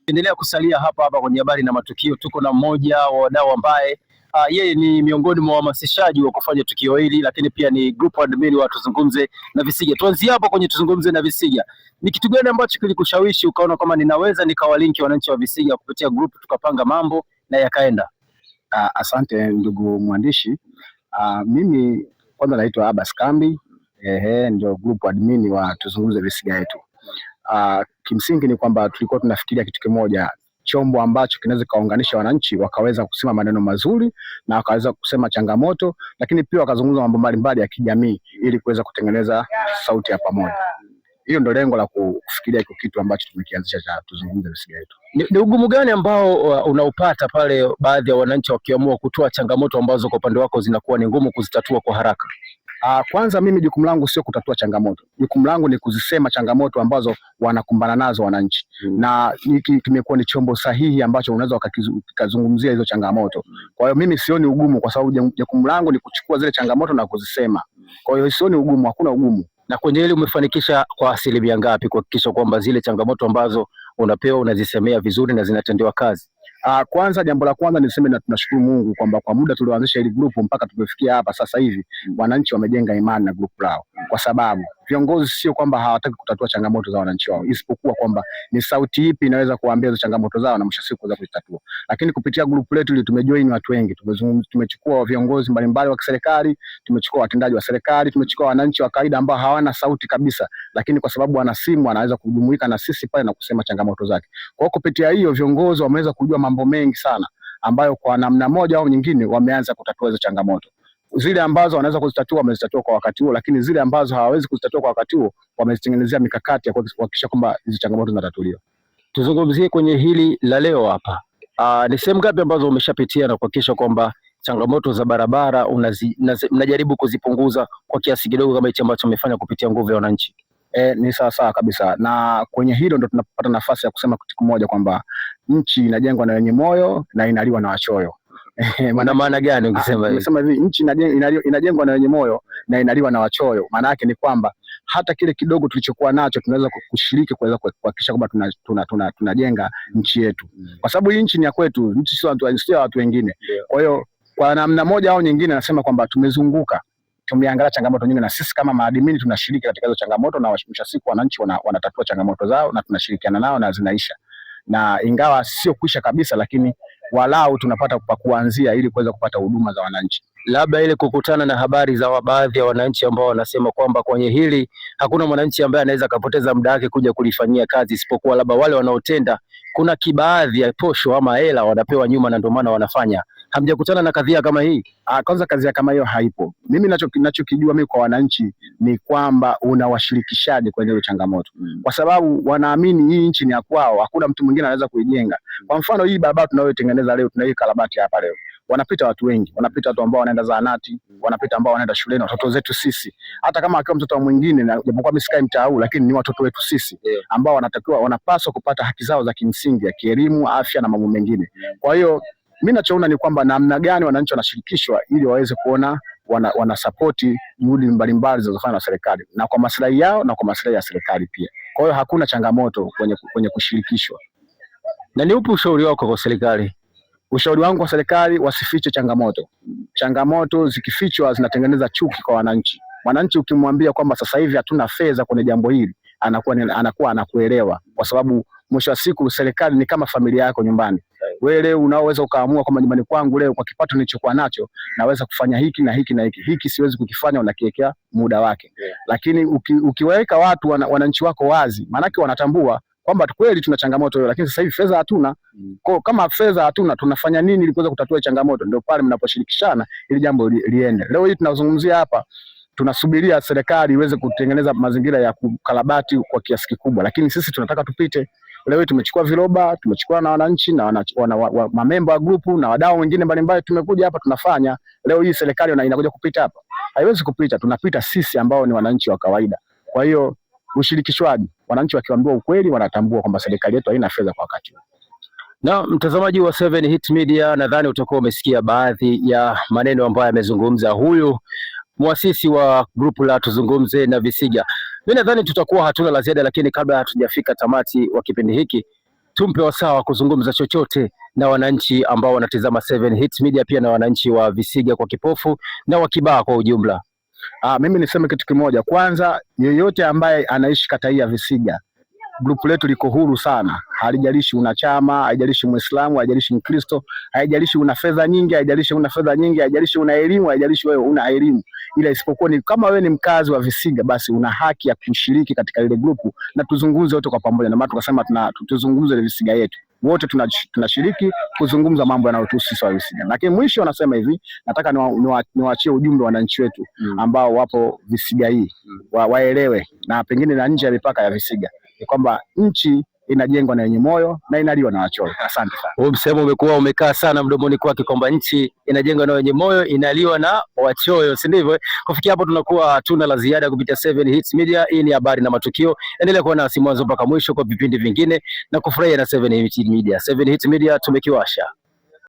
Endelea kusalia hapa kwenye habari na matukio. Tuko na mmoja wa wadau ambaye yeye ni miongoni mwa wahamasishaji wa kufanya tukio hili, lakini pia ni group admin wa Tuzungumze na Visiga. Tuanzie hapa kwenye Tuzungumze na Visiga. Ni kitu gani ambacho kilikushawishi ukaona kama ninaweza nikawalinki wananchi wa Visiga kupitia group tukapanga mambo na yakaenda? Asante ndugu mwandishi. Mimi kwanza naitwa Abbas Kambi, ndio group admin wa Tuzungumze Visiga yetu. Kimsingi ni kwamba tulikuwa tunafikiria kitu kimoja, chombo ambacho kinaweza kaunganisha wananchi wakaweza kusema maneno mazuri na wakaweza kusema changamoto, lakini pia wakazungumza mambo mbalimbali ya kijamii ili kuweza kutengeneza sauti ya pamoja. Hiyo ndio lengo la kufikiria kitu ambacho tumekianzisha cha Tuzungumze Visiga yetu. Ni ugumu gani ambao unaupata pale baadhi ya wananchi wakiamua kutoa changamoto ambazo kwa upande wako zinakuwa ni ngumu kuzitatua kwa haraka? Kwanza mimi jukumu langu sio kutatua changamoto. Jukumu langu ni kuzisema changamoto ambazo wanakumbana nazo wananchi. Na hiki kimekuwa ni chombo sahihi ambacho unaweza ukazungumzia hizo changamoto. Kwa hiyo mimi sioni ugumu, kwa sababu jukumu langu ni kuchukua zile changamoto na kuzisema. Kwa hiyo sioni ugumu, hakuna ugumu. Na kwenye hili umefanikisha kwa asilimia ngapi kuhakikisha kwamba zile changamoto ambazo unapewa unazisemea vizuri na zinatendewa kazi? Kwanza jambo la kwanza niseme na tunashukuru Mungu kwamba kwa muda tulioanzisha hili group mpaka tumefikia hapa sasa hivi, wananchi wamejenga imani na group lao, kwa sababu viongozi sio kwamba hawataki kutatua changamoto za wananchi wao, isipokuwa kwamba ni sauti ipi inaweza kuambia hizo changamoto zao na mwisho siku za kuzitatua. Lakini kupitia group letu ili tumejoin watu wengi, tumechukua viongozi mbalimbali wa kiserikali, tumechukua watendaji wa serikali, tumechukua wananchi wa kawaida ambao hawana sauti kabisa, lakini kwa sababu wana simu wanaweza kujumuika na sisi pale na kusema changamoto zake. Kwa hiyo kupitia hiyo viongozi wameweza kujua mambo mengi sana ambayo kwa namna moja au nyingine wameanza kutatua hizo changamoto. Zile ambazo wanaweza kuzitatua wamezitatua kwa wakati huo, lakini zile ambazo hawawezi kuzitatua kwa wakati huo wamezitengenezea mikakati ya kuhakikisha kwamba hizo changamoto zinatatuliwa. Tuzungumzie kwenye hili la leo hapa. Ni sehemu ngapi ambazo umeshapitia na kuhakikisha kwamba changamoto za barabara unajaribu kuzipunguza kwa kiasi kidogo kama hicho ambacho umefanya kupitia nguvu ya wananchi? Ni sawa kabisa, na kwenye hilo ndo tunapata nafasi ya kusema kitu kimoja kwamba nchi inajengwa na wenye moyo na inaliwa na wachoyo. Maana gani ukisema hivi? Nimesema hivi, nchi inajengwa na wenye moyo na inaliwa na wachoyo. Maana yake ni kwamba hata kile kidogo tulichokuwa nacho tunaweza kushiriki kuweza kuhakikisha kwamba tunajenga nchi yetu, kwa sababu hii nchi ni ya kwetu, nchi sio watu wengine. Kwa hiyo kwa namna moja au nyingine nasema kwamba tumezunguka, tumeangalia changamoto nyingi, na sisi kama maadmini tunashiriki katika hizo changamoto, na mwisho siku wananchi wanatatua changamoto zao na tunashirikiana nao na zinaisha. Na ingawa sio kuisha kabisa, lakini walau tunapata pa kuanzia ili kuweza kupata huduma za wananchi. Labda ile kukutana na habari za baadhi ya wananchi ambao wanasema kwamba kwenye hili hakuna mwananchi ambaye anaweza kapoteza muda wake kuja kulifanyia kazi, isipokuwa labda wale wanaotenda kuna kibaadhi ya posho ama hela wanapewa nyuma na ndio maana wanafanya. Hamjakutana na kadhia kama hii? Kwanza kadhia kama hiyo haipo. Mimi ninachokijua mimi kwa wananchi ni kwamba unawashirikishaje kwenye hiyo changamoto, kwa sababu wanaamini hii nchi ni ya kwao, hakuna mtu mwingine anaweza kuijenga. Kwa mfano hii barabara tunayotengeneza leo, tunaiweka karabati hapa leo, wanapita watu wengi, wanapita watu ambao wanaenda zahanati, wanapita ambao wanaenda shuleni, watoto zetu sisi. Hata kama akiwa mtoto wa mwingine, na japokuwa mimi sikai mtaa huu, lakini ni watoto wetu sisi ambao wanapaswa kupata haki zao za kimsingi ya kielimu, afya na mambo mengine. Kwa hiyo mimi nachoona ni kwamba namna gani wananchi wanashirikishwa ili waweze kuona wanasapoti juhudi mbalimbali zinazofanywa na serikali, na kwa maslahi yao na kwa maslahi ya serikali pia. Kwa hiyo hakuna changamoto kwenye kushirikishwa. Na ni upi ushauri wako kwa serikali? Ushauri wangu kwa serikali, wasifiche changamoto. Changamoto zikifichwa zinatengeneza chuki kwa wananchi. Mwananchi ukimwambia kwamba sasa hivi hatuna fedha kwenye jambo hili, anakuwa anakuelewa, kwa sababu mwisho wa siku serikali ni kama familia yako nyumbani. Wewe leo unaweza ukaamua kwamba nyumbani kwangu leo kwa kipato nilichokuwa nacho naweza kufanya hiki na hiki na hiki. Hiki siwezi kukifanya, unakiwekea muda wake. Lakini ukiweka watu wananchi wako wazi, maana yake wanatambua kwamba kweli tuna changamoto hiyo, lakini sasa hivi fedha hatuna. Kwa kama fedha hatuna, tunafanya nini ili kuweza kutatua changamoto? Ndio pale mnaposhirikishana ili jambo liende. Leo hii tunazungumzia hapa, tunasubiria serikali iweze kutengeneza mazingira ya kukarabati kwa kiasi kikubwa, lakini sisi tunataka tupite. Leo tumechukua viroba, tumechukua na wananchi na mamemba wa grupu na wadau wengine mbalimbali, tumekuja hapa tunafanya. Leo hii serikali inakuja kupita hapa? Haiwezi kupita, tunapita sisi ambao ni wananchi wa kawaida. Kwa hiyo ushirikishwaji, wananchi wakiambiwa ukweli wanatambua kwamba serikali yetu haina fedha kwa wakati huu. Na mtazamaji wa 7 Hit Media, nadhani utakuwa umesikia baadhi ya maneno ambayo amezungumza huyu muasisi wa grupu la Tuzungumze na Visiga. Mimi nadhani tutakuwa hatuna la ziada, lakini kabla hatujafika tamati wa kipindi hiki tumpe wasawa kuzungumza chochote na wananchi ambao wanatizama 7 Hits Media, pia na wananchi wa Visiga kwa kipofu na wa Kibaha kwa ujumla. Mimi niseme kitu kimoja. Kwanza, yeyote ambaye anaishi kata hii ya Visiga, grupu letu liko huru sana. Halijalishi una chama, haijalishi Muislamu, haijalishi Mkristo, haijalishi una fedha nyingi, haijalishi una fedha nyingi, haijalishi una elimu, haijalishi wewe una elimu. Ila isipokuwa ni kama wewe ni mkazi wa Visiga, basi una haki ya kushiriki katika ile grupu na tuzungumze wote kwa pamoja. Na maana tukasema tuzungumze ile Visiga yetu. Wote tunashiriki kuzungumza mambo yanayotuhusu sisi wa Visiga. Lakini mwisho nasema hivi, nataka niwaachie ujumbe wananchi wetu ambao wapo Visiga hii. Waelewe na pengine na nje ya mipaka ya Visiga, ni kwamba nchi inajengwa na wenye moyo na inaliwa na wachoyo. Asante sana. Huo msemo umekuwa umekaa sana mdomoni kwake kwamba nchi inajengwa na wenye moyo inaliwa na wachoyo, si ndivyo? Kufikia hapo tunakuwa hatuna la ziada kupitia 7 Hits Media. Hii ni habari na matukio. Endelea kuwa nasi mwanzo mpaka mwisho kwa vipindi vingine na kufurahia na 7 Hits Media. 7 Hits Media tumekiwasha.